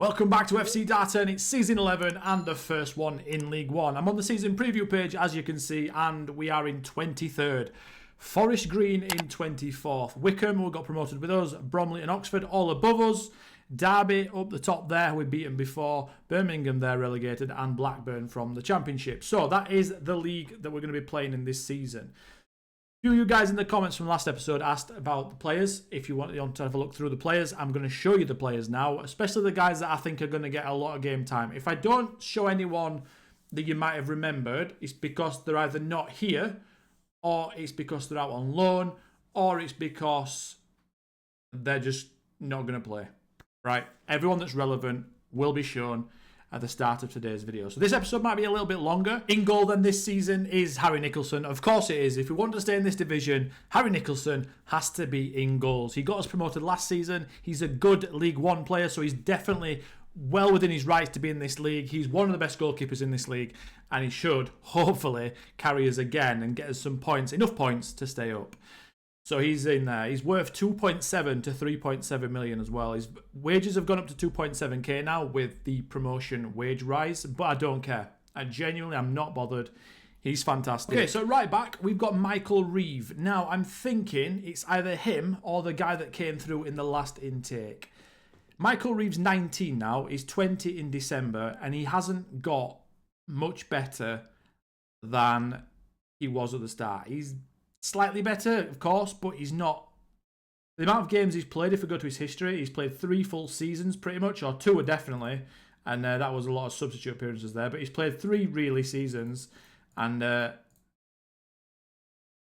Welcome back to FC Data, and it's season 11 and the first one in League One. I'm on the season preview page, as you can see, and we are in 23rd. Forest Green in 24th. Wickham, who got promoted with us. Bromley and Oxford all above us. Derby up the top there, we've beaten before. Birmingham there relegated, and Blackburn from the Championship. So that is the league that we're going to be playing in this season. A few of you guys in the comments from last episode asked about the players. If you want to have a look through the players, I'm going to show you the players now, especially the guys that I think are going to get a lot of game time. If I don't show anyone that you might have remembered, it's because they're either not here, or it's because they're out on loan, or it's because they're just not going to play. Right? Everyone that's relevant will be shown at the start of today's video. So this episode might be a little bit longer. In goal then this season is Harry Nicholson. Of course it is. If we want to stay in this division, Harry Nicholson has to be in goals. He got us promoted last season. He's a good League One player, so he's definitely well within his rights to be in this league. He's one of the best goalkeepers in this league, and he should, hopefully, carry us again and get us some points, enough points to stay up. So he's in there. He's worth 2.7 to 3.7 million as well. His wages have gone up to 2.7k now with the promotion wage rise, but I don't care. I'm not bothered. He's fantastic. Okay, so right back, we've got Michael Reeve. Now, I'm thinking it's either him or the guy that came through in the last intake. Michael Reeve's 19 now. He's 20 in December, and he hasn't got much better than he was at the start. He's slightly better, of course, but he's not. The amount of games he's played, if we go to his history, he's played 3 full seasons pretty much, or 2 definitely, and that was a lot of substitute appearances there, but he's played 3 really seasons, and I'd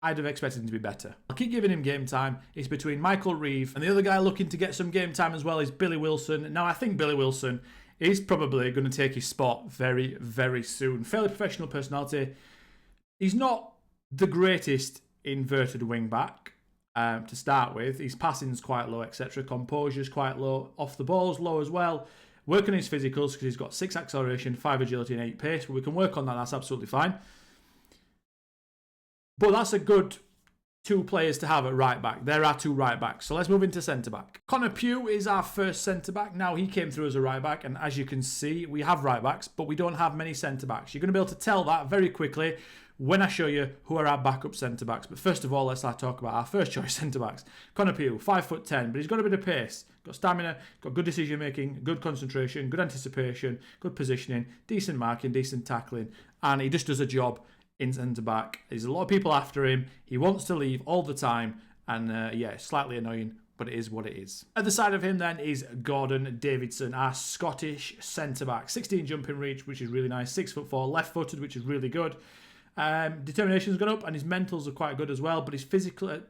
have expected him to be better. I'll keep giving him game time. It's between Michael Reeve, and the other guy looking to get some game time as well is Billy Wilson. Now, I think Billy Wilson is probably going to take his spot very, very soon. Fairly professional personality. He's not the greatest inverted wing back to start with. His passing's quite low, etc. Composure's quite low. Off the ball's low as well. Working on his physicals because he's got 6 acceleration, 5 agility and 8 pace. But we can work on that. That's absolutely fine. But that's a good 2 players to have at right back. There are 2 right backs. So let's move into centre back. Connor Pugh is our first centre back. Now he came through as a right back, and as you can see, we have right backs, but we don't have many centre backs. You're going to be able to tell that very quickly when I show you who are our backup centre-backs. But first of all, let's talk about our first choice centre-backs. Connor Pugh, 5'10", but he's got a bit of pace. Got stamina, got good decision-making, good concentration, good anticipation, good positioning, decent marking, decent tackling, and he just does a job in centre-back. There's a lot of people after him. He wants to leave all the time, and yeah, slightly annoying, but it is what it is. At the side of him then is Gordon Davidson, our Scottish centre-back. 16 jumping reach, which is really nice. 6'4", left-footed, which is really good. Determination's gone up, and his mentals are quite good as well, but his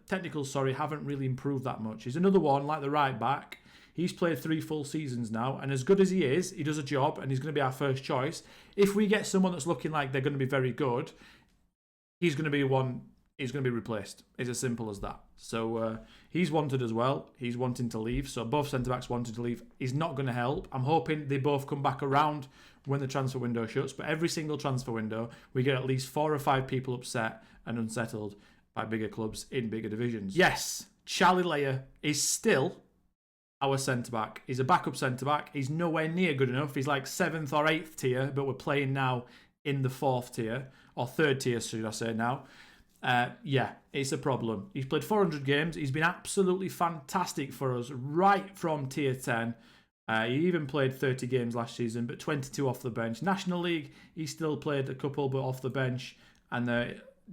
technicals haven't really improved that much. He's another one like the right back. He's played 3 full seasons now, and as good as he is, he does a job, and he's going to be our first choice. If we get someone that's looking like they're going to be very good, he's going to be replaced. It's as simple as that. So he's wanted as well. He's wanting to leave, so both centre-backs wanted to leave. He's not going to help. I'm hoping they both come back around when the transfer window shuts, but every single transfer window, we get at least 4 or 5 people upset and unsettled by bigger clubs in bigger divisions. Yes, Charlie Layer is still our centre-back. He's a backup centre-back. He's nowhere near good enough. He's like 7th or 8th tier, but we're playing now in the 4th tier, or 3rd tier, should I say now. Yeah, it's a problem. He's played 400 games. He's been absolutely fantastic for us right from tier 10. He even played 30 games last season, but 22 off the bench. National League, he still played a couple, but off the bench. And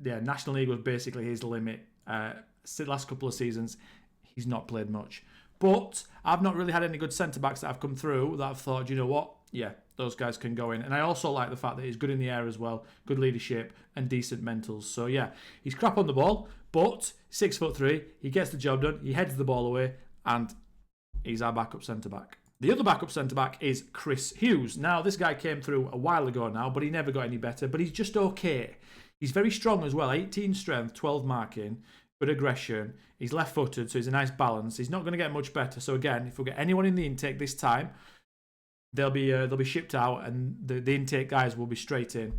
yeah, National League was basically his limit. The last couple of seasons, he's not played much. But I've not really had any good centre-backs that have come through that I've thought, you know what? Yeah, those guys can go in. And I also like the fact that he's good in the air as well, good leadership and decent mentals. So yeah, he's crap on the ball, but 6'3", he gets the job done, he heads the ball away, and he's our backup centre-back. The other backup centre-back is Chris Hughes. Now, this guy came through a while ago now, but he never got any better. But he's just okay. He's very strong as well. 18 strength, 12 marking, good aggression. He's left-footed, so he's a nice balance. He's not going to get much better. So again, if we get anyone in the intake this time, they'll be shipped out, and the intake guys will be straight in.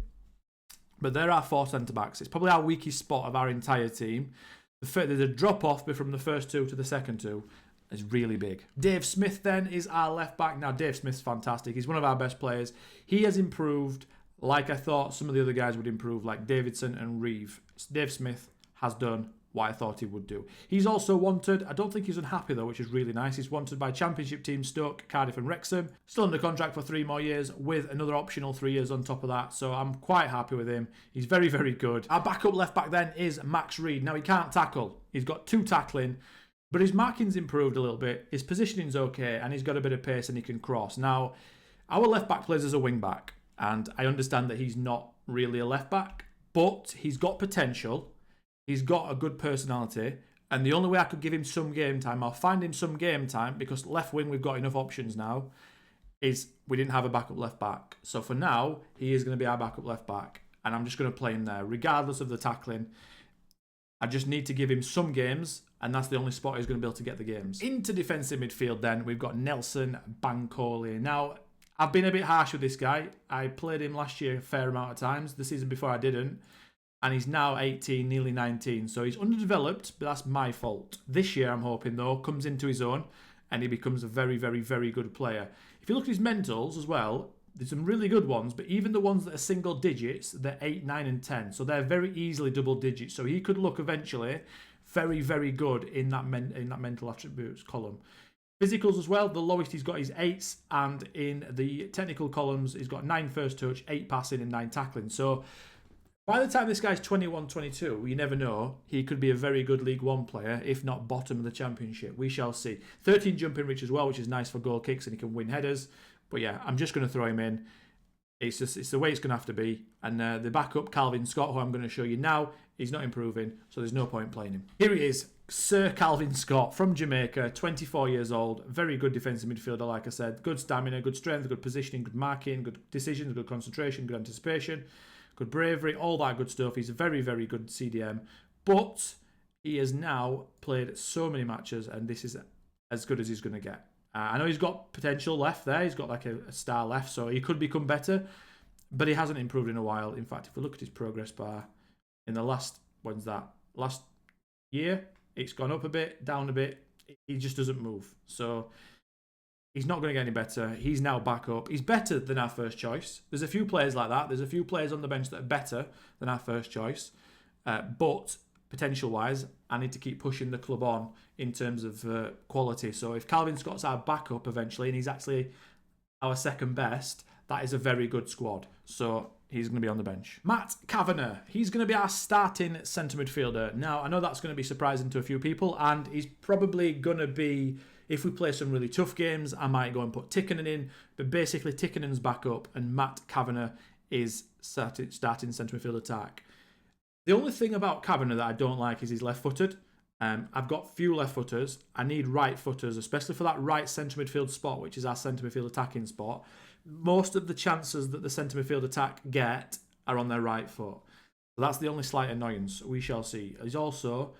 But there are 4 centre-backs. It's probably our weakest spot of our entire team. There's a drop-off from the first 2 to the second 2. is really big. Dave Smith then is our left back. Now, Dave Smith's fantastic. He's one of our best players. He has improved like I thought some of the other guys would improve, like Davidson and Reeve. Dave Smith has done what I thought he would do. He's also wanted. I don't think he's unhappy though, which is really nice. He's wanted by Championship teams Stoke, Cardiff and Wrexham. Still under contract for 3 more years with another optional 3 years on top of that. So I'm quite happy with him. He's very, very good. Our backup left back then is Max Reed. Now he can't tackle. He's got 2 tackling, but his marking's improved a little bit. His positioning's okay and he's got a bit of pace and he can cross. Now, our left back plays as a wing back and I understand that he's not really a left back, but he's got potential. He's got a good personality, and the only way I could give him some game time, I'll find him some game time, because left wing we've got enough options now, is we didn't have a backup left back. So for now, he is going to be our backup left back, and I'm just going to play him there, regardless of the tackling. I just need to give him some games, and that's the only spot he's going to be able to get the games. Into defensive midfield then, we've got Nelson Bankole. Now, I've been a bit harsh with this guy. I played him last year a fair amount of times. The season before I didn't. And he's now 18, nearly 19. So he's underdeveloped, but that's my fault. This year, I'm hoping, though, comes into his own and he becomes a very, very, very good player. If you look at his mentals as well, there's some really good ones, but even the ones that are single digits, they're 8, 9 and 10. So they're very easily double digits. So he could look eventually very, very good in that mental attributes column. Physicals as well, the lowest he's got is 8s, and in the technical columns, he's got 9 first touch, 8 passing and 9 tackling. So by the time this guy's 21, 22, you never know. He could be a very good League One player, if not bottom of the Championship. We shall see. 13 jumping reach as well, which is nice for goal kicks, and he can win headers. But yeah, I'm just going to throw him in. It's the way it's going to have to be. And the backup, Calvin Scott, who I'm going to show you now, he's not improving, so there's no point playing him. Here he is, Sir Calvin Scott from Jamaica, 24 years old, very good defensive midfielder, like I said. Good stamina, good strength, good positioning, good marking, good decisions, good concentration, good anticipation. Good bravery, all that good stuff. He's a very, very good CDM. But he has now played so many matches, and this is as good as he's going to get. I know he's got potential left there. He's got like a star left, so he could become better. But he hasn't improved in a while. In fact, if we look at his progress bar, in the last year, it's gone up a bit, down a bit. He just doesn't move. So he's not going to get any better. He's now back up. He's better than our first choice. There's a few players like that. There's a few players on the bench that are better than our first choice. But potential-wise, I need to keep pushing the club on in terms of quality. So if Calvin Scott's our backup eventually, and he's actually our second best, that is a very good squad. So he's going to be on the bench. Matt Kavanagh. He's going to be our starting centre midfielder. Now, I know that's going to be surprising to a few people, and he's probably going to be... If we play some really tough games, I might go and put Tikkanen in. But basically, Tikkanen's back up and Matt Kavanagh is starting centre midfield attack. The only thing about Kavanagh that I don't like is he's left-footed. I've got few left-footers. I need right-footers, especially for that right centre midfield spot, which is our centre midfield attacking spot. Most of the chances that the centre midfield attack get are on their right foot. So that's the only slight annoyance. We shall see. He's also...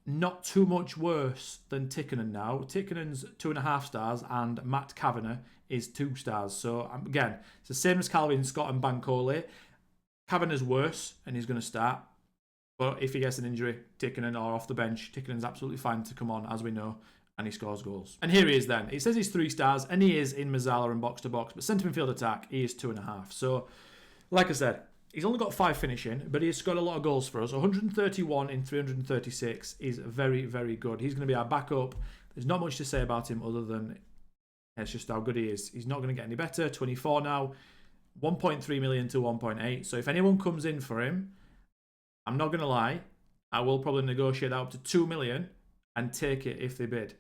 not too much worse than Tikkanen now. Tikkanen's 2.5 stars and Matt Kavanagh is 2 stars. So again, it's the same as Calvin Scott and Bankole. Kavanagh's worse and he's going to start. But if he gets an injury, Tikkanen or off the bench, Tikkanen's absolutely fine to come on, as we know, and he scores goals. And here he is then. It says he's 3 stars and he is in Mazzala and box to box, but centre midfield attack, he is 2.5. So, like I said, he's only got 5 finishing, but he's scored a lot of goals for us. 131 in 336 is very, very good. He's going to be our backup. There's not much to say about him other than it's just how good he is. He's not going to get any better. 24 now. 1.3 million to 1.8. So if anyone comes in for him, I'm not going to lie, I will probably negotiate that up to 2 million and take it if they bid.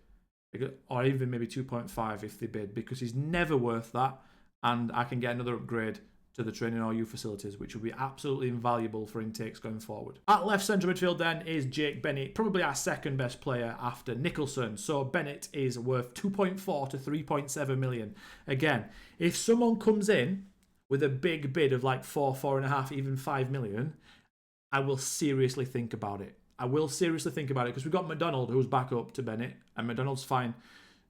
Or even maybe 2.5 if they bid, because he's never worth that. And I can get another upgrade to the training or youth facilities, which will be absolutely invaluable for intakes going forward. At left centre midfield then is Jake Bennett, probably our second best player after Nicholson. So Bennett is worth 2.4 to 3.7 million. Again, if someone comes in with a big bid of like 4.5, even 5 million, I will seriously think about it. I will seriously think about it because we've got McDonald who's back up to Bennett, and McDonald's fine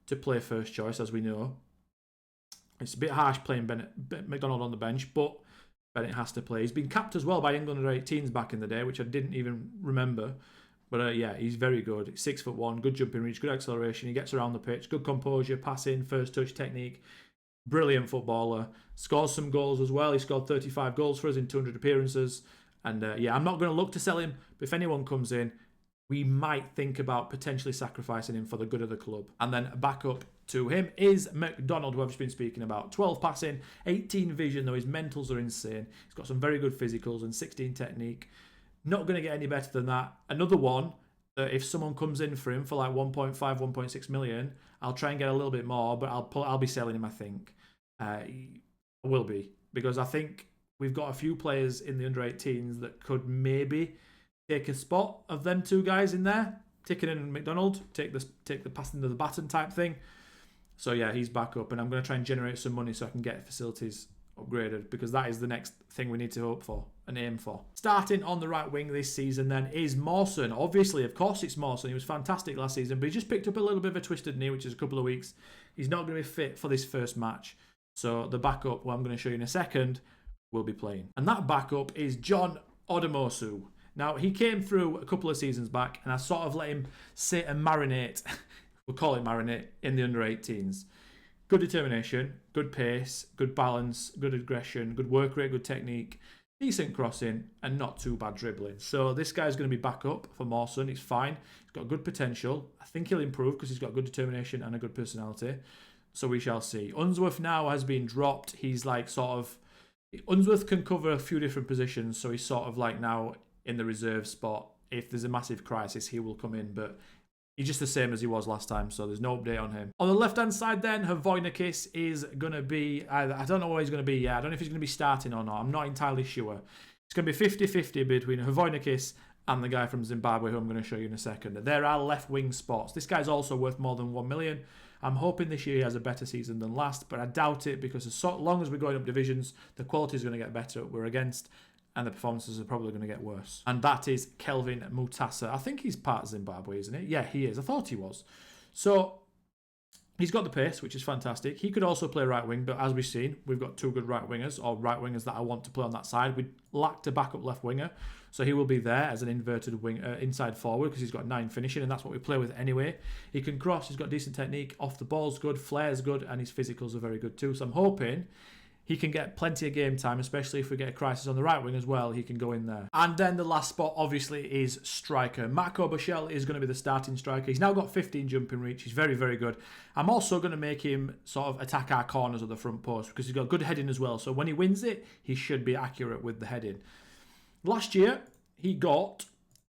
to play first choice, as we know. It's a bit harsh playing McDonald on the bench, but Bennett has to play. He's been capped as well by England under 18s back in the day, which I didn't even remember But yeah, he's very good. 6'1", good jumping reach, good acceleration. He gets around the pitch, good composure, passing, first touch technique. Brilliant footballer. Scores some goals as well. He scored 35 goals for us in 200 appearances. And yeah, I'm not going to look to sell him. But if anyone comes in, we might think about potentially sacrificing him for the good of the club. And then back up to him is McDonald, who I've just been speaking about. 12 passing, 18 vision, though his mentals are insane. He's got some very good physicals and 16 technique. Not going to get any better than that. Another one, if someone comes in for him for like 1.5, 1.6 million, I'll try and get a little bit more, but I'll be selling him, I think. I will be. Because I think we've got a few players in the under-18s that could maybe take a spot of them two guys in there. Ticking in McDonald, take the passing to the baton type thing. So yeah, he's back up, and I'm going to try and generate some money so I can get facilities upgraded, because that is the next thing we need to hope for and aim for. Starting on the right wing this season then is Mawson. Obviously, of course it's Mawson. He was fantastic last season, but he just picked up a little bit of a twisted knee, which is a couple of weeks. He's not going to be fit for this first match. So the backup, who I'm going to show you in a second, will be playing. And that backup is John Odumosu. Now, he came through a couple of seasons back, and I sort of let him sit and marinate, we'll call it marinate, in the under-18s. Good determination, good pace, good balance, good aggression, good work rate, good technique, decent crossing, and not too bad dribbling. So this guy's going to be back up for Mawson. He's fine. He's got good potential. I think he'll improve because he's got good determination and a good personality. So we shall see. Unsworth now has been dropped. He's like sort of... Unsworth can cover a few different positions, so he's sort of like now in the reserve spot. If there's a massive crisis, he will come in, but he's just the same as he was last time, so there's no update on him. On the left-hand side then, Hovojnikis is going to be... I don't know what he's going to be yet. I don't know if he's going to be starting or not. I'm not entirely sure. It's going to be 50-50 between Hovojnikis and the guy from Zimbabwe, who I'm going to show you in a second. There are left-wing spots. This guy's also worth more than 1 million. I'm hoping this year he has a better season than last, but I doubt it, because as long as we're going up divisions, the quality is going to get better we're against, and the performances are probably going to get worse. And that is Kelvin Mutasa. I think he's part of Zimbabwe, isn't he? Yeah, he is. I thought he was. So he's got the pace, which is fantastic. He could also play right wing, but as we've seen, we've got two good right wingers, or right wingers that I want to play on that side. We lacked a backup left winger, so he will be there as an inverted wing, inside forward, because he's got 9 finishing, and that's what we play with anyway. He can cross. He's got decent technique. Off the ball's good. Flair's good, and his physicals are very good too. So I'm hoping he can get plenty of game time, especially if we get a crisis on the right wing as well. He can go in there. And then the last spot, obviously, is striker. Marco Boschel is going to be the starting striker. He's now got 15 jumping reach. He's very, very good. I'm also going to make him sort of attack our corners of the front post, because he's got good heading as well. So when he wins it, he should be accurate with the heading. Last year, he got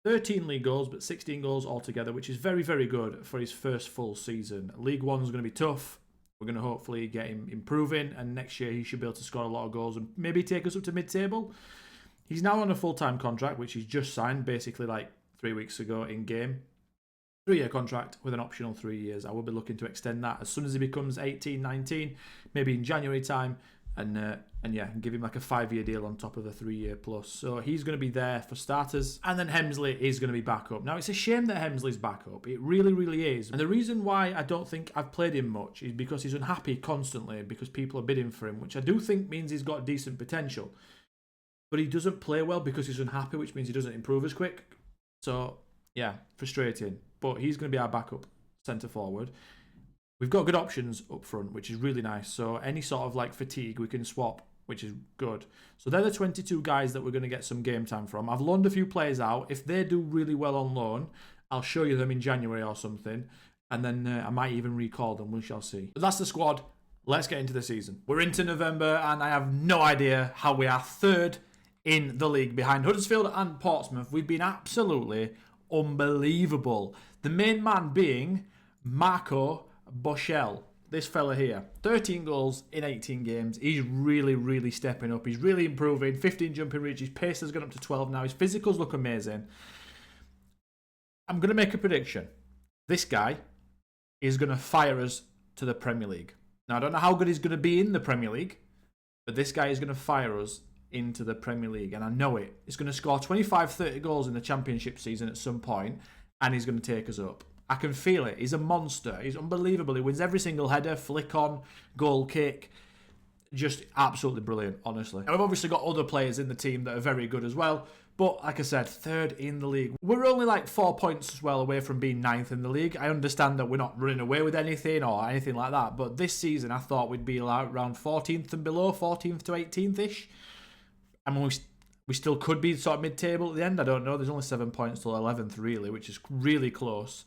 13 league goals, but 16 goals altogether, which is very, very good for his first full season. League One is going to be tough. We're going to hopefully get him improving, and next year he should be able to score a lot of goals and maybe take us up to mid-table. He's now on a full-time contract, which he's just signed basically like 3 weeks ago in game. 3-year contract with an optional 3 years. I will be looking to extend that as soon as he becomes 18, 19, maybe in January time, and yeah, give him like a 5-year deal on top of the 3-year plus. So he's going to be there for starters. And then Hemsley is going to be back up. Now, it's a shame that Hemsley's back up. It really, really is. And the reason why I don't think I've played him much is because he's unhappy constantly, because people are bidding for him, which I do think means he's got decent potential. But he doesn't play well because he's unhappy, which means he doesn't improve as quick. So, yeah, frustrating. But he's going to be our backup centre forward. We've got good options up front, which is really nice. So any sort of like fatigue we can swap, which is good. So they're the 22 guys that we're going to get some game time from. I've loaned a few players out. If they do really well on loan, I'll show you them in January or something. And then I might even recall them. We shall see. But that's the squad. Let's get into the season. We're into November, and I have no idea how we are third in the league behind Huddersfield and Portsmouth. We've been absolutely unbelievable. The main man being Marco Boschel, this fella here. 13 goals in 18 games. He's really, really stepping up. He's really improving. 15 jumping reach. His pace has gone up to 12 now. His physicals look amazing. I'm going to make a prediction. This guy is going to fire us to the Premier League. Now, I don't know how good he's going to be in the Premier League, but this guy is going to fire us into the Premier League, and I know it. He's going to score 25, 30 goals in the Championship season at some point, and he's going to take us up. I can feel it. He's a monster. He's unbelievable. He wins every single header, flick on, goal kick. just absolutely brilliant, honestly. And we've obviously got other players in the team that are very good as well. But like I said, third in the league. We're only like 4 points as well away from being ninth in the league. I understand that we're not running away with anything or anything like that. But this season, I thought we'd be like around 14th and below, 14th to 18th-ish. I mean, we still could be sort of mid-table at the end. I don't know. There's only 7 points till 11th, really, which is really close.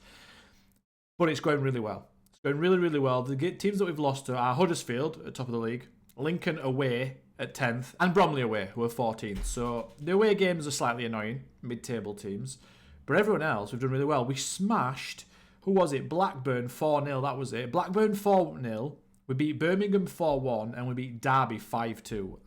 But it's going really well. It's going really, really well. The teams that we've lost to are Huddersfield at top of the league, Lincoln away at 10th, and Bromley away, who are 14th. So the away games are slightly annoying, mid-table teams. But everyone else, we've done really well. We smashed, who was it? Blackburn 4-0, that was it. Blackburn 4-0. We beat Birmingham 4-1, and we beat Derby 5-2.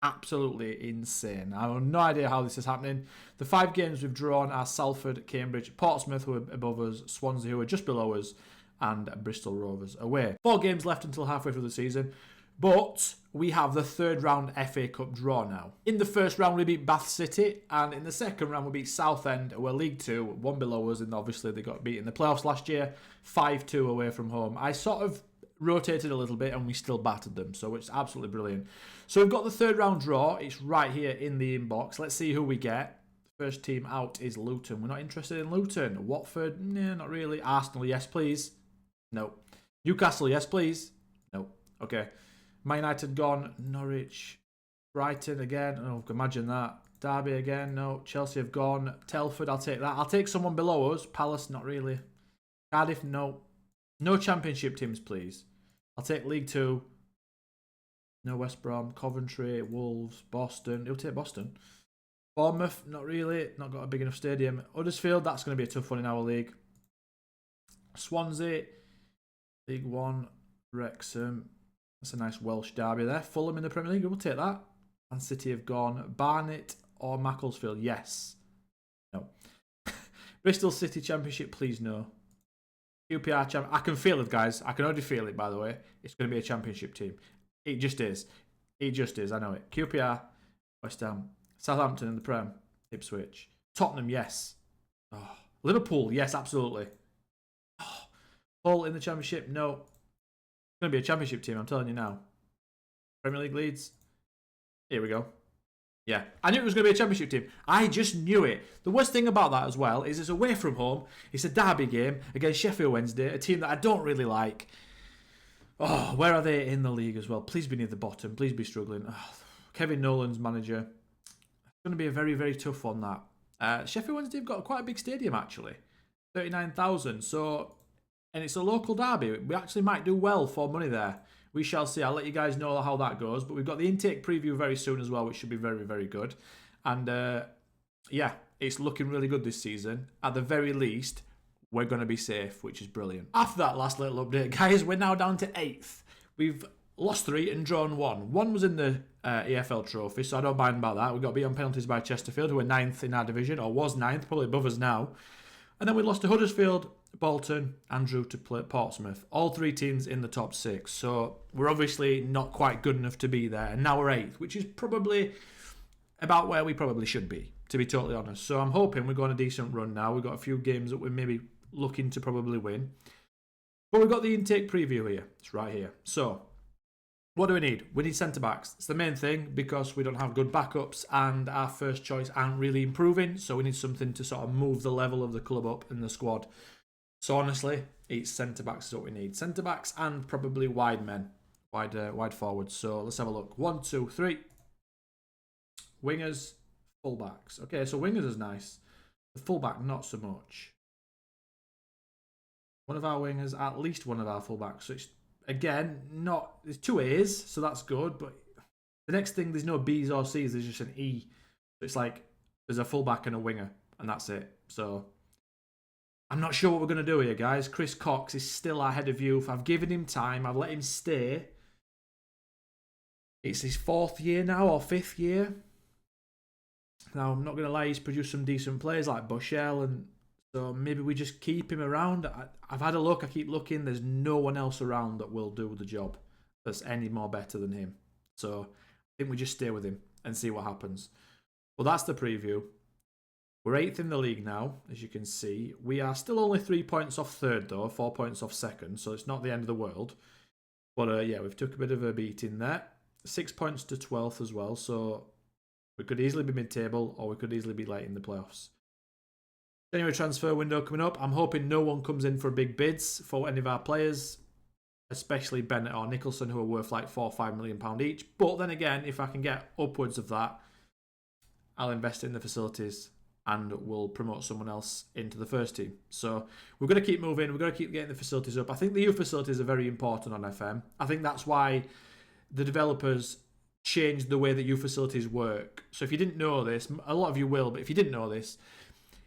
Absolutely insane. I have no idea how this is happening. The 5 games we've drawn are Salford, Cambridge, Portsmouth, who are above us, Swansea, who are just below us, and Bristol Rovers away. 4 games left until halfway through the season. But we have the third round FA Cup draw now. In the first round, we beat Bath City. And in the second round, we beat Southend, who are League 2, 1 below us. And obviously, they got beat in the playoffs last year. 5-2 away from home. I sort of rotated a little bit and we still battered them. So it's absolutely brilliant. So we've got the third round draw. It's right here in the inbox. Let's see who we get. First team out is Luton. We're not interested in Luton. Watford? Nah, not really. Arsenal, yes, please. No. Newcastle, yes, please. No. Okay. Man United gone. Norwich. Brighton again. Oh, imagine that. Derby again. No. Chelsea have gone. Telford, I'll take that. I'll take someone below us. Palace, not really. Cardiff, no. No Championship teams, please. I'll take League 2. No West Brom. Coventry, Wolves, Boston. You'll take Boston. Bournemouth, not really. Not got a big enough stadium. Huddersfield, that's going to be a tough one in our league. Swansea, League 1. Wrexham. That's a nice Welsh derby there. Fulham in the Premier League, we'll take that. Man City have gone. Barnet or Macclesfield, yes. No. Bristol City Championship, please no. QPR Champ. I can feel it, guys. I can already feel it, by the way. It's going to be a Championship team. It just is. It just is. I know it. QPR, West Ham, Southampton in the Prem, Ipswich, Tottenham, yes. Oh. Liverpool, yes, absolutely. Oh. Hull in the Championship, no. It's going to be a Championship team, I'm telling you now. Premier League Leeds. Here we go. Yeah, I knew it was going to be a Championship team. I just knew it. The worst thing about that as well is it's away from home. It's a derby game against Sheffield Wednesday, a team that I don't really like. Oh, where are they in the league as well? Please be near the bottom. Please be struggling. Oh, Kevin Nolan's manager. It's going to be a very, very tough one, that. Sheffield Wednesday have got quite a big stadium, actually. 39,000. So, and it's a local derby. We actually might do well for money there. We shall see. I'll let you guys know how that goes. But we've got the intake preview very soon as well, which should be very, very good. And yeah, it's looking really good this season. At the very least, we're going to be safe, which is brilliant. After that last little update, guys, we're now down to 8th. We've lost 3 and drawn 1. 1 was in the EFL trophy, so I don't mind about that. We got beat on penalties by Chesterfield, who are 9th in our division, or was 9th, probably above us now. And then we lost to Huddersfield, Bolton, and drew to Portsmouth. All 3 teams in the top 6. So we're obviously not quite good enough to be there. And now we're 8th, which is probably about where we probably should be, to be totally honest. So I'm hoping we're going a decent run now. We've got a few games that we're maybe looking to probably win. But we've got the intake preview here. It's right here. So what do we need? We need centre-backs. It's the main thing because we don't have good backups and our first choice aren't really improving. So we need something to sort of move the level of the club up in the squad. So honestly, it's centre-backs is what we need. Centre-backs and probably wide men. Wide forwards. So let's have a look. 1, 2, 3. Wingers, full-backs. Okay, so wingers is nice. The full-back, not so much. One of our wingers, at least one of our full-backs. So it's, again, not... There's 2 A's, so that's good. But the next thing, there's no B's or C's. There's just an E. So it's like there's a full-back and a winger. And that's it. So I'm not sure what we're going to do here, guys. Chris Cox is still our head of youth. I've given him time. I've let him stay. It's his 4th year now, or 5th year. Now, I'm not going to lie, he's produced some decent players like Bushell, and so maybe we just keep him around. I've had a look, I keep looking. There's no one else around that will do the job that's any more better than him. So I think we just stay with him and see what happens. Well, that's the preview. We're 8th in the league now, as you can see. We are still only 3 points off 3rd, though, 4 points off 2nd, so it's not the end of the world. But yeah, we've took a bit of a beating there. 6 points to 12th as well. So we could easily be mid-table or we could easily be late in the playoffs. January transfer window coming up. I'm hoping no one comes in for big bids for any of our players, especially Bennett or Nicholson, who are worth like £4 or £5 million each. But then again, if I can get upwards of that, I'll invest in the facilities and we'll promote someone else into the first team. So we're going to keep moving. We're going to keep getting the facilities up. I think the youth facilities are very important on FM. I think that's why the developers changed the way that youth facilities work. So if you didn't know this, a lot of you will, but if you didn't know this,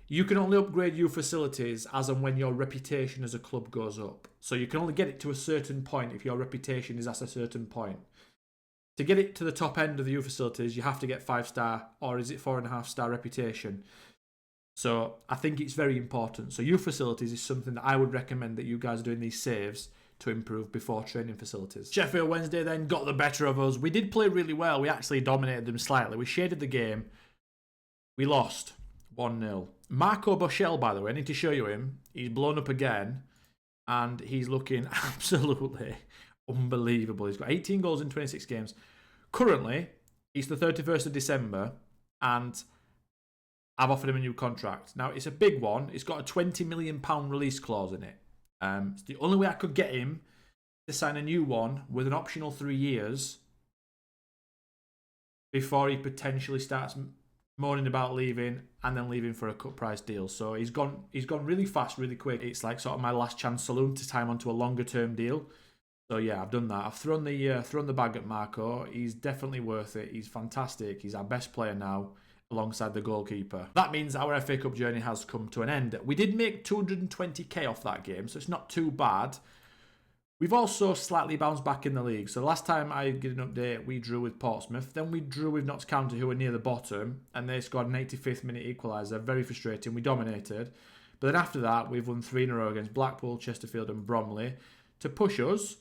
you can only upgrade your facilities as and when your reputation as a club goes up. So you can only get it to a certain point if your reputation is at a certain point. To get it to the top end of the youth facilities, you have to get 5-star, or is it 4.5-star reputation. So I think it's very important. So youth facilities is something that I would recommend that you guys are doing these saves to improve before training facilities. Sheffield Wednesday then got the better of us. We did play really well. We actually dominated them slightly. We shaded the game. We lost 1-0. Marco Boschel, by the way, I need to show you him. He's blown up again, and he's looking absolutely unbelievable. He's got 18 goals in 26 games. Currently, it's the 31st of December, and I've offered him a new contract. Now, it's a big one. It's got a £20 million release clause in it. It's the only way I could get him to sign a new one with an optional 3 years before he potentially starts moaning about leaving and then leaving for a cut price deal. So he's gone really fast, really quick. It's like sort of my last chance saloon to tie him onto a longer term deal. So yeah, I've done that. I've thrown the bag at Marco. He's definitely worth it. He's fantastic. He's our best player now, alongside the goalkeeper. That means our FA Cup journey has come to an end. We did make 220k off that game, so it's not too bad. We've also slightly bounced back in the league. So the last time I did an update, we drew with Portsmouth. Then we drew with Notts County, who were near the bottom, and they scored an 85th minute equaliser. Very frustrating. We dominated. But then after that, we've won 3 in a row against Blackpool, Chesterfield and Bromley to push us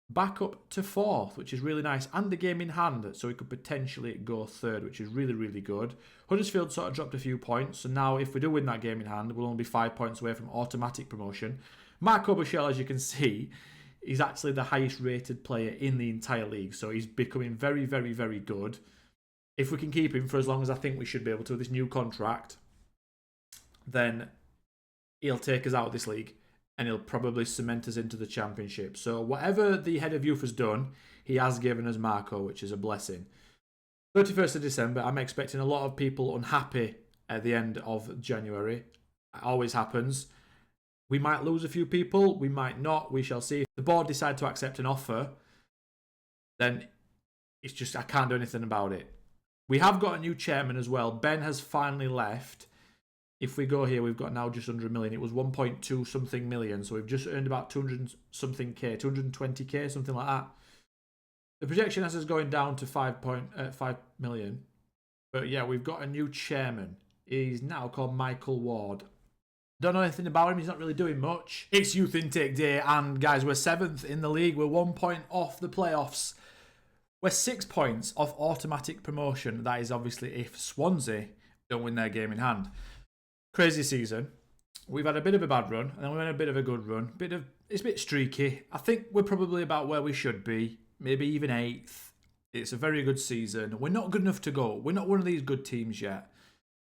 back up to 4th, which is really nice. And the game in hand, so we could potentially go 3rd, which is really, really good. Huddersfield sort of dropped a few points. So now if we do win that game in hand, we'll only be 5 points away from automatic promotion. Marco Boschel, as you can see, he's actually the highest rated player in the entire league. So he's becoming very, very, very good. If we can keep him for as long as I think we should be able to with this new contract, then he'll take us out of this league and he'll probably cement us into the Championship. So whatever the head of youth has done, he has given us Marco, which is a blessing. 31st of December, I'm expecting a lot of people unhappy at the end of January. It always happens. We might lose a few people, we might not, we shall see. If the board decide to accept an offer, then it's just, I can't do anything about it. We have got a new chairman as well. Ben has finally left. If we go here, we've got now just under $1 million. It was 1.2 something million, so we've just earned about 200 something K, 220k, something like that. The projection has us going down to 5 million. But yeah, we've got a new chairman. He's now called Michael Ward. Don't know anything about him. He's not really doing much. It's youth intake day, and guys, we're 7th in the league. We're 1 point off the playoffs. We're 6 points off automatic promotion. That is obviously if Swansea don't win their game in hand. Crazy season. We've had a bit of a bad run, and then we had a bit of a good run. It's a bit streaky. I think we're probably about where we should be. Maybe even 8th. It's a very good season. We're not good enough to go. We're not one of these good teams yet.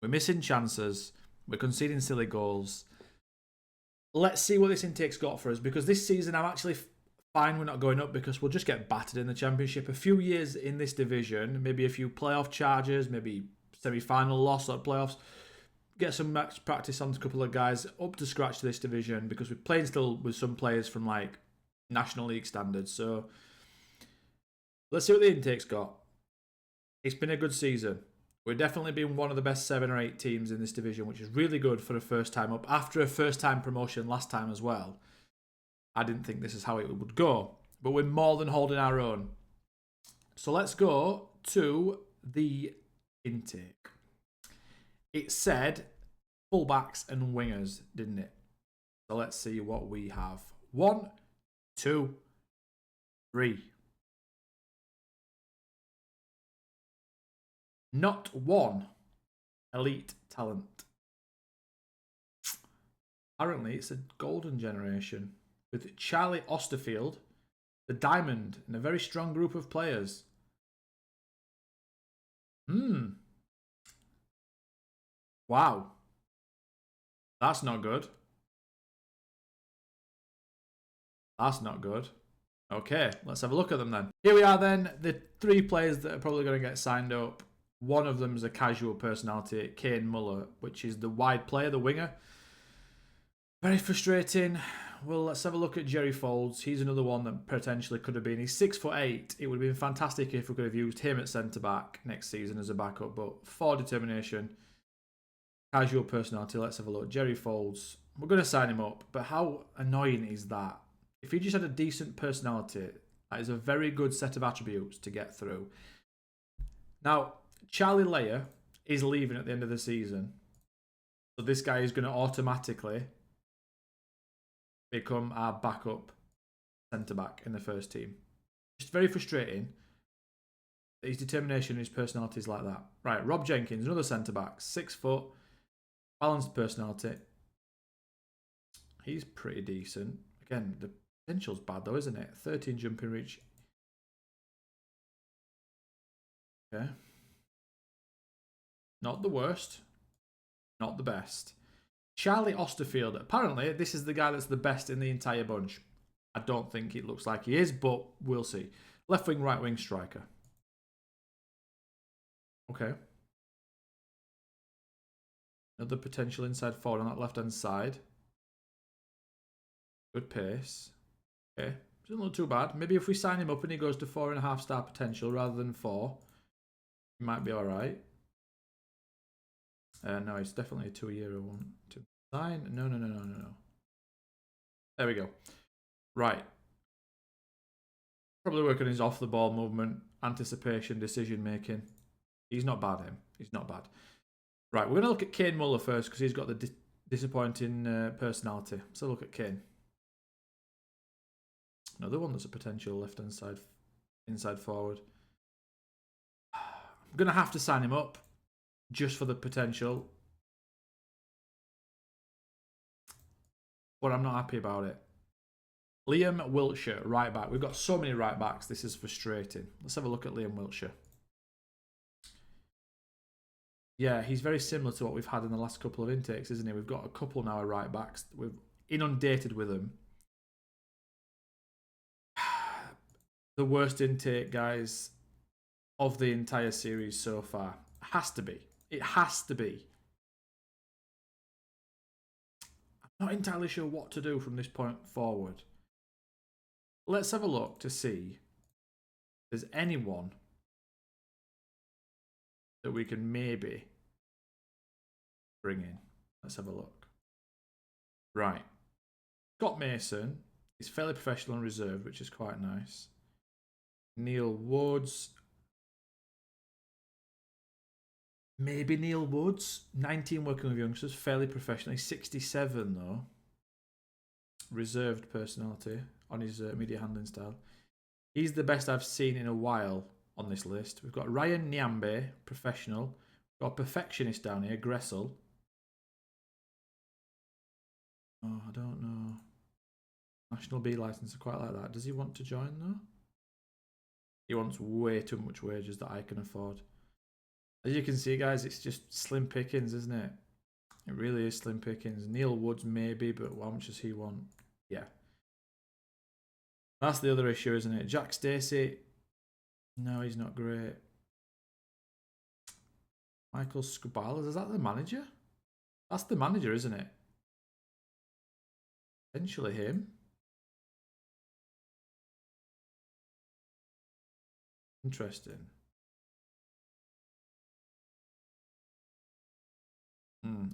We're missing chances. We're conceding silly goals. Let's see what this intake's got for us, because this season I'm actually fine we're not going up, because we'll just get battered in the Championship. A few years in this division, maybe a few playoff charges, maybe semi-final loss at playoffs. Get some match practice on a couple of guys up to scratch to this division, because we're playing still with some players from like National League standards. So let's see what the intake's got. It's been a good season. We've definitely been one of the best 7 or 8 teams in this division, which is really good for a first time up. After a first time promotion last time as well, I didn't think this is how it would go. But we're more than holding our own. So let's go to the intake. It said fullbacks and wingers, didn't it? So let's see what we have. 1, 2, 3. Not one elite talent. Apparently, it's a golden generation with Charlie Osterfield, the diamond, and a very strong group of players. Wow. That's not good. That's not good. Okay, let's have a look at them then. Here we are then, the 3 players that are probably going to get signed up. One of them is a casual personality, Kane Muller, which is the wide player, the winger. Very frustrating. Well, let's have a look at Jerry Folds. He's another one that potentially could have been. He's 6'8". It would have been fantastic if we could have used him at centre-back next season as a backup, but for determination, casual personality, let's have a look. Jerry Folds. We're going to sign him up, but how annoying is that? If he just had a decent personality, that is a very good set of attributes to get through. Now, Charlie Leyer is leaving at the end of the season. So this guy is going to automatically become our backup centre-back in the first team. Just very frustrating that his determination and his personality is like that. Right, Rob Jenkins, another centre-back. 6 foot, balanced personality. He's pretty decent. Again, the potential's bad though, isn't it? 13 jumping reach. Okay. Not the worst. Not the best. Charlie Osterfield. Apparently, this is the guy that's the best in the entire bunch. I don't think it looks like he is, but we'll see. Left wing, right wing striker. Okay. Another potential inside forward on that left-hand side. Good pace. Okay. Doesn't look too bad. Maybe if we sign him up and he goes to 4.5 star potential rather than 4, he might be alright. No, it's definitely a 2-year one to sign. No. There we go. Right. Probably working his off the ball movement, anticipation, decision making. He's not bad, him. He's not bad. Right, we're going to look at Kane Muller first because he's got the disappointing personality. So look at Kane. Another one that's a potential left-hand side, inside forward. I'm going to have to sign him up just for the potential. But I'm not happy about it. Liam Wiltshire, right back. We've got so many right backs. This is frustrating. Let's have a look at Liam Wiltshire. Yeah, he's very similar to what we've had in the last couple of intakes, isn't he? We've got a couple now of right backs. We're inundated with them. The worst intake, guys, of the entire series so far. Has to be. It has to be. I'm not entirely sure what to do from this point forward. Let's have a look to see if there's anyone that we can maybe bring in. Let's have a look. Right. Scott Mason is fairly professional and reserved, which is quite nice. Neil Woods. Maybe Neil Woods. 19 working with youngsters. Fairly professional. He's 67 though. Reserved personality on his media handling style. He's the best I've seen in a while on this list. We've got Ryan Nyambe, professional. We've got a perfectionist down here, Gressel. Oh, I don't know. National B license, I quite like that. Does he want to join though? He wants way too much wages that I can afford. As you can see, guys, it's just slim pickings, isn't it? It really is slim pickings. Neil Woods maybe, but how much does he want? Yeah. That's the other issue, isn't it? Jack Stacey. No, he's not great. Michael Scubalas, is that the manager? That's the manager, isn't it? Potentially him. Interesting.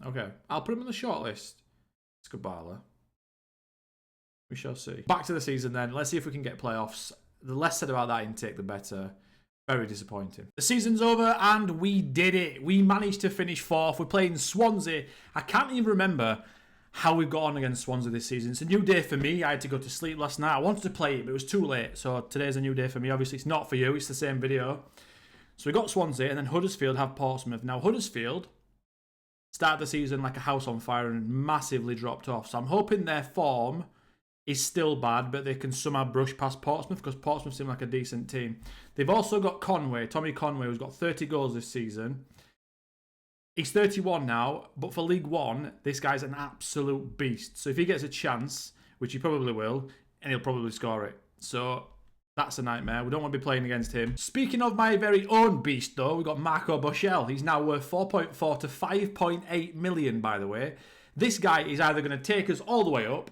Okay, I'll put him on the shortlist. Scubala. We shall see. Back to the season then. Let's see if we can get playoffs. The less said about that intake, the better. Very disappointing. The season's over and we did it. We managed to finish 4th. We're playing Swansea. I can't even remember how we've got on against Swansea this season. It's a new day for me. I had to go to sleep last night. I wanted to play it, but it was too late. So today's a new day for me. Obviously, it's not for you. It's the same video. So we got Swansea and then Huddersfield have Portsmouth. Now, Huddersfield started the season like a house on fire and massively dropped off. So I'm hoping their form is still bad, but they can somehow brush past Portsmouth because Portsmouth seem like a decent team. They've also got Tommy Conway, who's got 30 goals this season. He's 31 now, but for League One, this guy's an absolute beast. So if he gets a chance, which he probably will, and he'll probably score it. So that's a nightmare. We don't want to be playing against him. Speaking of my very own beast, though, we've got Marco Boschel. He's now worth 4.4 to 5.8 million, by the way. This guy is either going to take us all the way up,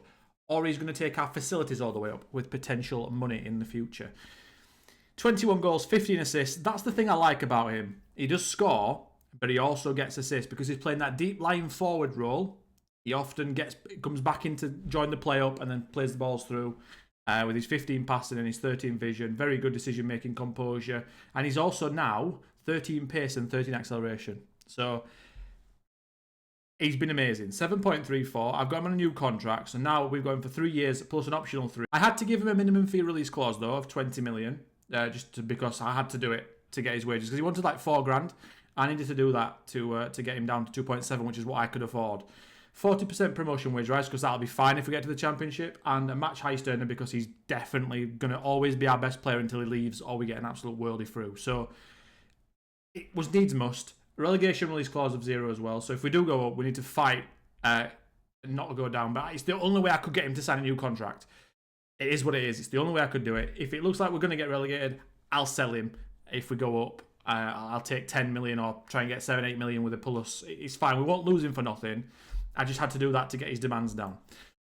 or he's going to take our facilities all the way up with potential money in the future. 21 goals, 15 assists. That's the thing I like about him. He does score, but he also gets assists because he's playing that deep line forward role. He often comes back in to join the play up and then plays the balls through with his 15 passing and his 13 vision. Very good decision-making composure. And he's also now 13 pace and 13 acceleration. So he's been amazing. 7.34. I've got him on a new contract. So now we're going for 3 years plus an optional 3. I had to give him a minimum fee release clause, though, of 20 million. Because I had to do it to get his wages. Because he wanted like $4,000. I needed to do that to get him down to 2.7, which is what I could afford. 40% promotion wage rise, because that'll be fine if we get to the championship. And a match highest earner, because he's definitely going to always be our best player until he leaves or we get an absolute worldie through. So it was needs must. Relegation release clause of 0 as well. So if we do go up, we need to fight not to go down. But it's the only way I could get him to sign a new contract. It is what it is. It's the only way I could do it. If it looks like we're going to get relegated, I'll sell him if we go up. I'll take 10 million or try and get 7-8 million with a plus. It's fine. We won't lose him for nothing. I just had to do that to get his demands down.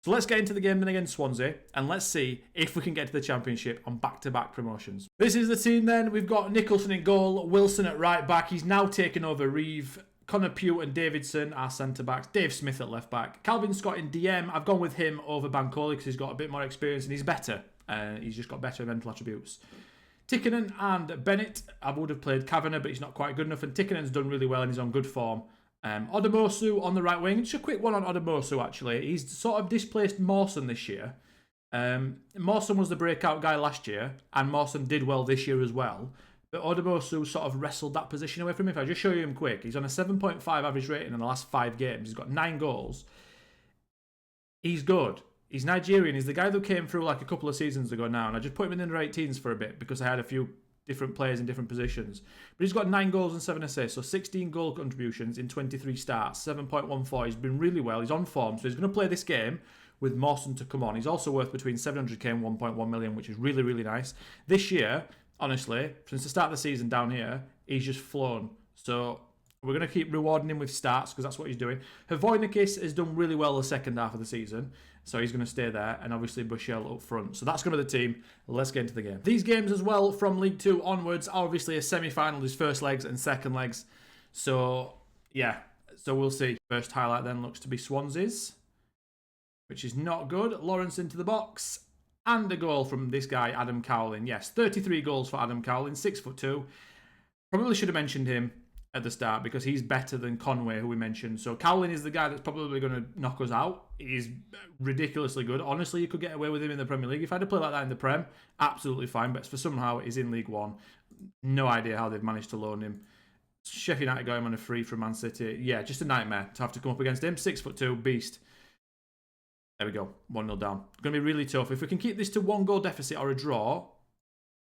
So let's get into the game then against Swansea and let's see if we can get to the championship on back-to-back promotions. This is the team then. We've got Nicholson in goal, Wilson at right back. He's now taken over Reeve. Connor Pugh and Davidson are centre-backs. Dave Smith at left-back. Calvin Scott in DM. I've gone with him over Bancoli because he's got a bit more experience and he's better. He's just got better mental attributes. Tikkanen and Bennett. I would have played Kavanagh, but he's not quite good enough. And Tikkanen's done really well and he's on good form. Odomosu on the right wing. Just a quick one on Odomosu, actually. He's sort of displaced Mawson this year. Mawson was the breakout guy last year, and Mawson did well this year as well. But Odomosu sort of wrestled that position away from him. If I just show you him quick, he's on a 7.5 average rating in the last 5 games. He's got 9 goals. He's good. He's Nigerian. He's the guy that came through like a couple of seasons ago now, and I just put him in the under 18s for a bit because I had a few different players in different positions. But he's got 9 goals and 7 assists, so 16 goal contributions in 23 starts, 7.14. He's been really well. He's on form, so he's going to play this game with Mawson to come on. He's also worth between 700k and 1.1 million, which is really, really nice. This year, honestly, since the start of the season down here, he's just flown. So we're going to keep rewarding him with starts because that's what he's doing. Hrvoinakis has done really well the second half of the season, so he's going to stay there, and obviously Bushell up front. So that's going to be the team. Let's get into the game. These games as well from League 2 onwards are obviously a semi-final. There's first legs and second legs. So, yeah. So we'll see. First highlight then looks to be Swansea's, which is not good. Lawrence into the box. And a goal from this guy, Adam Cowlin. Yes, 33 goals for Adam Cowlin, 6'2". Probably should have mentioned him at the start because he's better than Conway, who we mentioned. So Cowlin is the guy that's probably going to knock us out. He's ridiculously good. Honestly, you could get away with him in the Premier League. If I had to play like that in the Prem, absolutely fine. But for somehow he's in League One. No idea how they've managed to loan him. Sheffield United got him on a free from Man City. Yeah, just a nightmare to have to come up against him. 6'2", beast. There we go, 1-0 down. It's going to be really tough. If we can keep this to 1 goal deficit or a draw,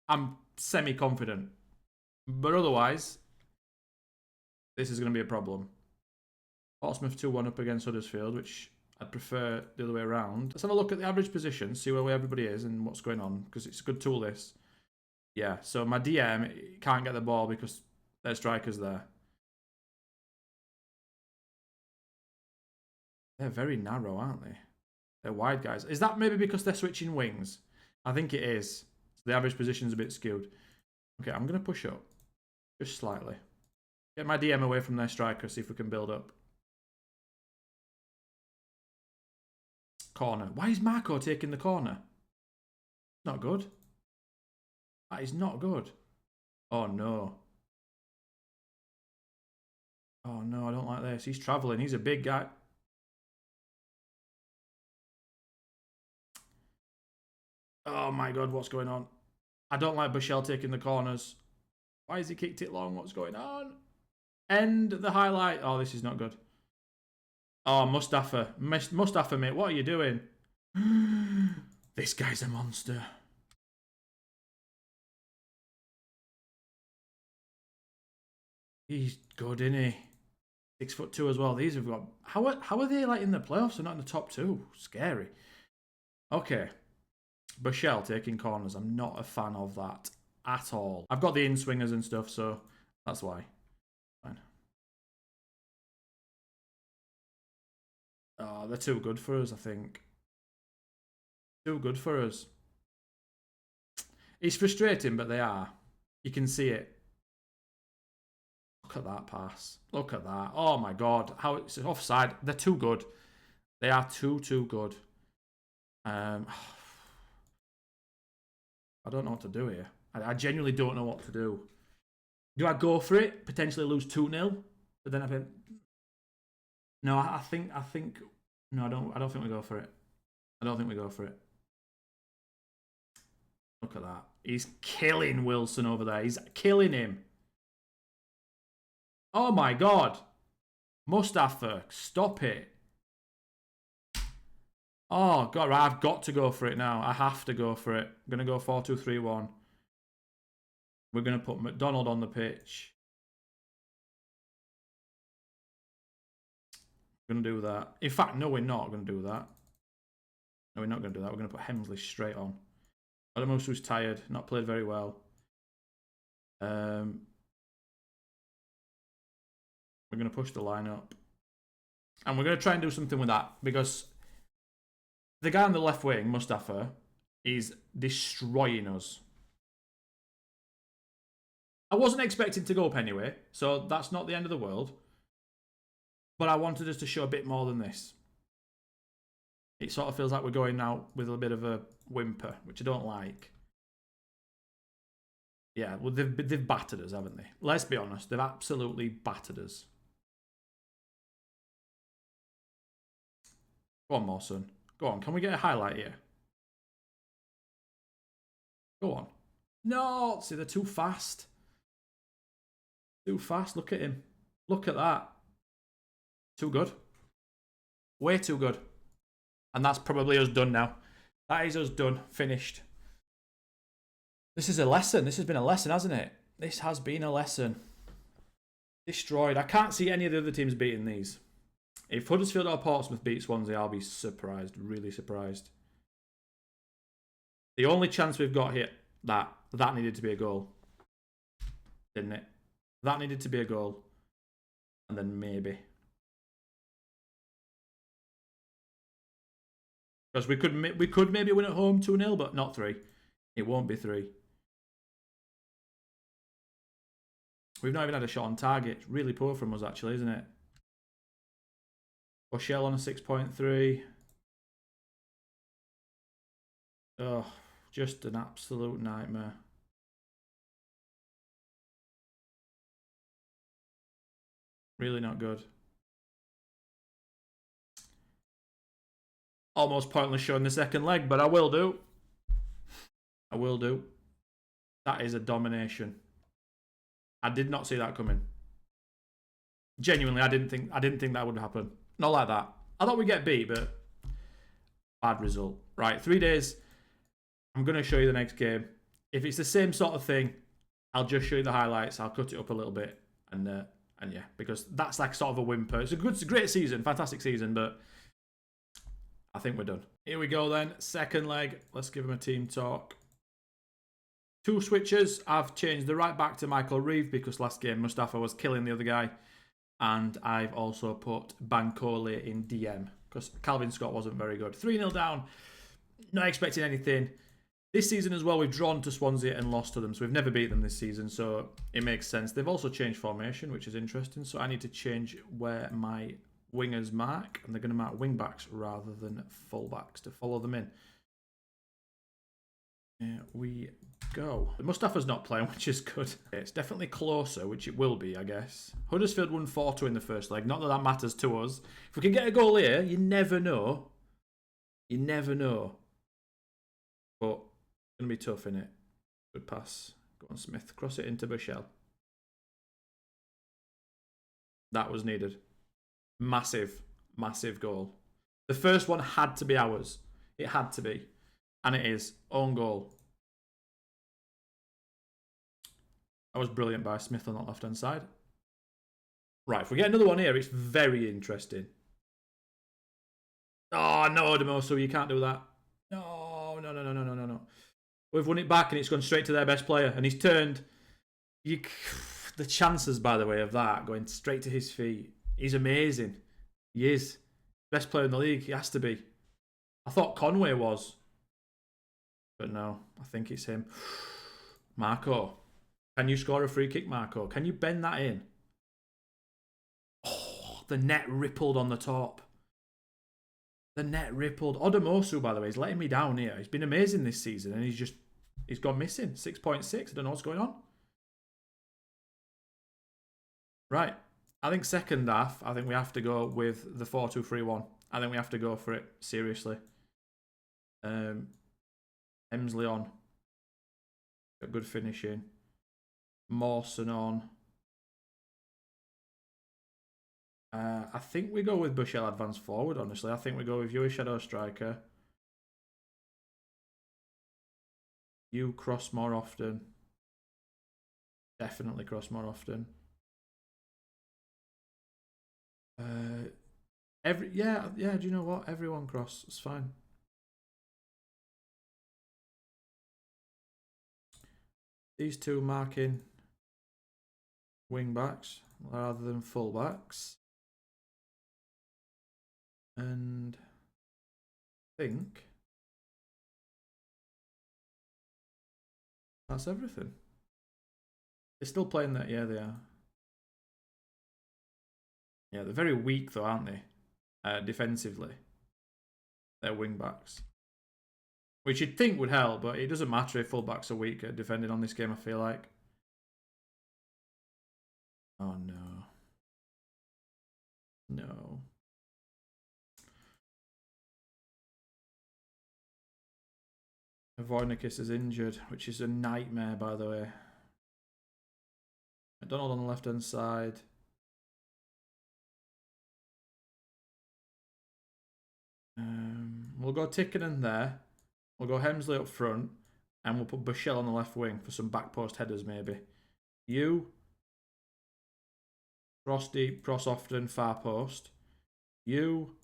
I'm semi-confident. But otherwise, this is going to be a problem. Portsmouth 2-1 up against Huddersfield, which I'd prefer the other way around. Let's have a look at the average position, see where everybody is and what's going on, because it's a good tool, this. Yeah, so my DM can't get the ball because their striker's there. They're very narrow, aren't they? They're wide guys. Is that maybe because they're switching wings? I think it is. So the average position's a bit skewed. Okay, I'm going to push up. Just slightly. Get my DM away from their striker, see if we can build up. Corner. Why is Marco taking the corner? Not good. That is not good. Oh, no. Oh, no, I don't like this. He's travelling. He's a big guy. Oh my God, what's going on? I don't like Bushell taking the corners. Why has he kicked it long? What's going on? End the highlight. Oh, this is not good. Oh, Mustafa. Mustafa, mate, what are you doing? This guy's a monster. He's good, isn't he? 6'2" as well. These have got... How are they like in the playoffs? They're not in the top two. Scary. Okay. Bushell taking corners. I'm not a fan of that at all. I've got the in-swingers and stuff, so that's why. Fine. Oh, they're too good for us, I think. Too good for us. It's frustrating, but they are. You can see it. Look at that pass. Look at that. Oh my god. How it's offside. They're too good. They are too good. I don't know what to do here. I genuinely don't know what to do. Do I go for it? Potentially lose 2-0? But then I think... No, I think... No, I don't think we go for it. I don't think we go for it. Look at that. He's killing Wilson over there. He's killing him. Oh my god. Mustafa, stop it. Oh god, right, I've got to go for it now. I have to go for it. I'm going to go 4-2-3-1. We're going to put McDonald on the pitch. I'm going to do that. In fact, no, we're not going to do that. No, we're not going to do that. We're going to put Hemsley straight on. Adamus was tired. Not played very well. We're going to push the line up. And we're going to try and do something with that. Because the guy on the left wing, Mustafa, is destroying us. I wasn't expecting to go up anyway, so that's not the end of the world. But I wanted us to show a bit more than this. It sort of feels like we're going out with a bit of a whimper, which I don't like. Yeah, well, they've battered us, haven't they? Let's be honest, they've absolutely battered us. Go on, Mawson. Go on, can we get a highlight here? Go on. No, see, they're too fast. Too fast, look at him. Look at that. Too good. Way too good. And that's probably us done now. That is us done. Finished. This is a lesson. This has been a lesson, hasn't it? This has been a lesson. Destroyed. I can't see any of the other teams beating these. If Huddersfield or Portsmouth beat Swansea, I'll be surprised. Really surprised. The only chance we've got here, that needed to be a goal. Didn't it? That needed to be a goal. And then maybe. Because we could maybe win at home 2-0, but not 3. It won't be 3. We've not even had a shot on target. It's really poor from us, actually, isn't it? Bushell on a 6.3. Oh, just an absolute nightmare. Really not good. Almost pointless showing the second leg, but I will do. I will do. That is a domination. I did not see that coming. Genuinely, I didn't think that would happen. Not like that. I thought we'd get beat, but bad result. Right, 3 days. I'm going to show you the next game. If it's the same sort of thing, I'll just show you the highlights. I'll cut it up a little bit, and yeah, because that's like sort of a whimper. It's a great season, fantastic season, but I think we're done. Here we go then. Second leg. Let's give him a team talk. 2 switches. I've changed the right back to Michael Reeve because last game Mustafa was killing the other guy. And I've also put Bankole in DM because Calvin Scott wasn't very good. 3-0 down. Not expecting anything. This season as well, we've drawn to Swansea and lost to them. So we've never beat them this season. So it makes sense. They've also changed formation, which is interesting. So I need to change where my wingers mark. And they're going to mark wing backs rather than full-backs to follow them in. Here we go. Mustafa's not playing, which is good. It's definitely closer, which it will be, I guess. Huddersfield won 4-2 in the first leg. Not that that matters to us. If we can get a goal here, you never know. You never know. But it's going to be tough, innit? Good pass. Go on, Smith. Cross it into Bushell. That was needed. Massive, massive goal. The first one had to be ours. It had to be. And it is. Own goal. That was brilliant by Smith on that left-hand side. Right, if we get another one here, it's very interesting. Oh, no, Demoso, you can't do that. No. We've won it back and it's gone straight to their best player. And he's turned. The chances, by the way, of that going straight to his feet. He's amazing. He is. Best player in the league. He has to be. I thought Conway was. But no, I think it's him. Marco. Can you score a free kick, Marco? Can you bend that in? Oh, the net rippled on the top. The net rippled. Odomosu, by the way, is letting me down here. He's been amazing this season and he's gone missing. 6.6. I don't know what's going on. Right. I think second half, I think we have to go with the 4-2-3-1. I think we have to go for it, seriously. Hemsley on. Got good finishing. Mawson on. I think we go with Bushell advance forward, honestly. I think we go with you as shadow striker. You cross more often. Definitely cross more often. Yeah, do you know what? Everyone cross. It's fine. These two marking wing backs rather than full backs. And I think that's everything. They're still playing that, yeah, they are. Yeah, they're very weak though, aren't they? Defensively. They're wing backs. Which you'd think would help, but it doesn't matter if fullbacks are weak at defending on this game, I feel like. Oh no. No. Voinicus is injured, which is a nightmare, by the way. McDonald on the left-hand side. We'll go Tikkanen there. We'll go Hemsley up front. And we'll put Bushell on the left wing for some back post headers, maybe. You. Cross deep, cross often, far post. You.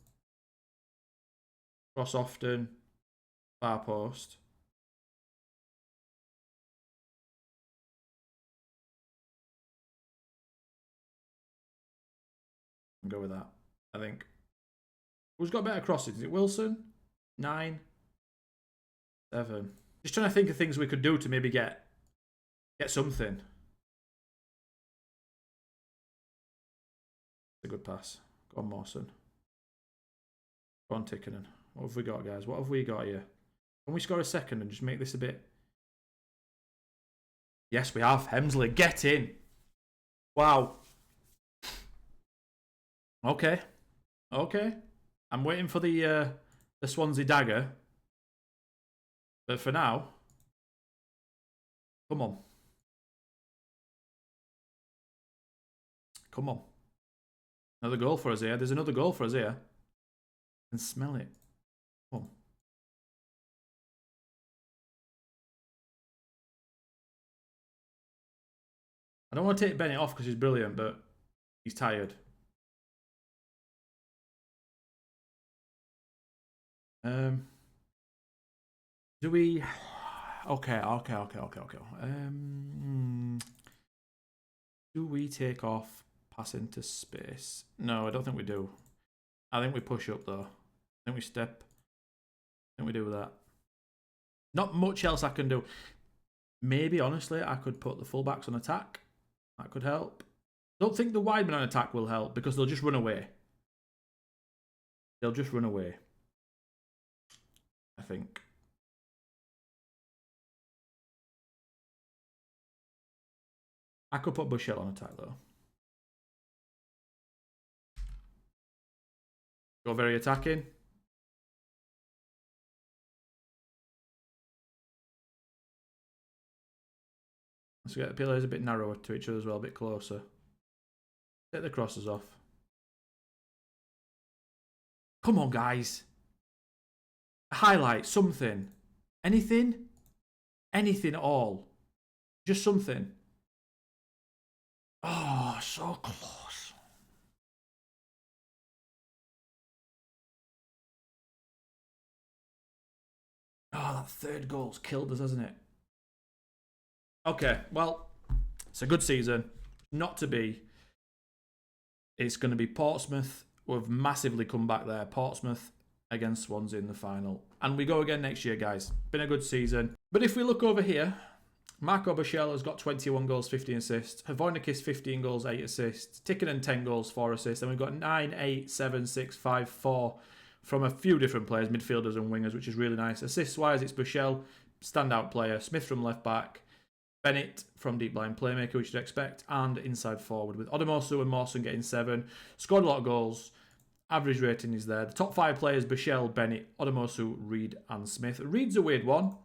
Cross often, far post. I'll go with that, I think. Who's got better crosses? Is it Wilson? 9. 7. Just trying to think of things we could do to maybe get something. A good pass. Go on, Mawson. Go on, Tikkanen. What have we got, guys? What have we got here? Can we score a second and just make this a bit... Yes, we have. Hemsley, get in. Wow. Okay. I'm waiting for the Swansea dagger. But for now... Come on. Come on. Another goal for us here. There's another goal for us here. I can smell it. Come on. I don't want to take Bennett off because he's brilliant, but he's tired. Do we... Okay. Do we take off pass into space? No, I don't think we do. I think we push up though. I think we step. I think we do that. Not much else I can do. Maybe, honestly, I could put the fullbacks on attack. That could help. Don't think the wide men on attack will help because they'll just run away. They'll just run away. I think. I could put Bushell on attack though. Go very attacking. Let's get the pillars a bit narrower to each other as well, a bit closer. Take the crosses off. Come on, guys. Highlight something. Anything? Anything at all. Just something. Oh, so close. Oh, that third goal's killed us, hasn't it? Okay, well, it's a good season. Not to be. It's going to be Portsmouth. We've massively come back there. Portsmouth against Swansea in the final. And we go again next year, guys. Been a good season. But if we look over here, Marco Bichel has got 21 goals, 15 assists. Wonderkids, 15 goals, 8 assists. Tikkanen, 10 goals, 4 assists. And we've got 9, 8, 7, 6, 5, 4 from a few different players, midfielders and wingers, which is really nice. Assists-wise, it's Bichel, standout player. Smith from left-back. Bennett from deep line playmaker, which you'd expect. And inside forward with Odomosu and Mawson getting 7. Scored a lot of goals. Average rating is there. The top 5 players, Bichel, Bennett, Odomosu, Reed and Smith. Reed's a weird one.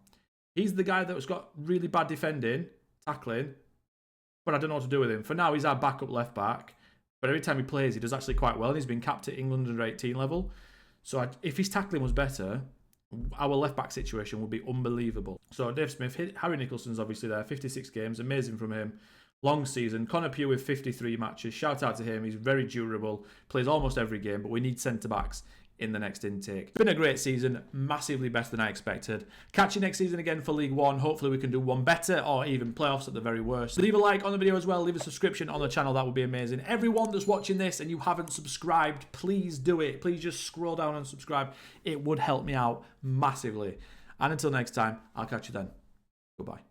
He's the guy that's got really bad defending, tackling, but I don't know what to do with him. For now, he's our backup left back, but every time he plays, he does actually quite well. And he's been capped at England under 18 level. So if his tackling was better, our left back situation would be unbelievable. So Dave Smith, Harry Nicholson's obviously there, 56 games, amazing from him. Long season. Connor Pugh with 53 matches. Shout out to him. He's very durable. Plays almost every game, but we need centre-backs in the next intake. It's been a great season. Massively better than I expected. Catch you next season again for League One. Hopefully we can do one better or even playoffs at the very worst. Leave a like on the video as well. Leave a subscription on the channel. That would be amazing. Everyone that's watching this and you haven't subscribed, please do it. Please just scroll down and subscribe. It would help me out massively. And until next time, I'll catch you then. Goodbye.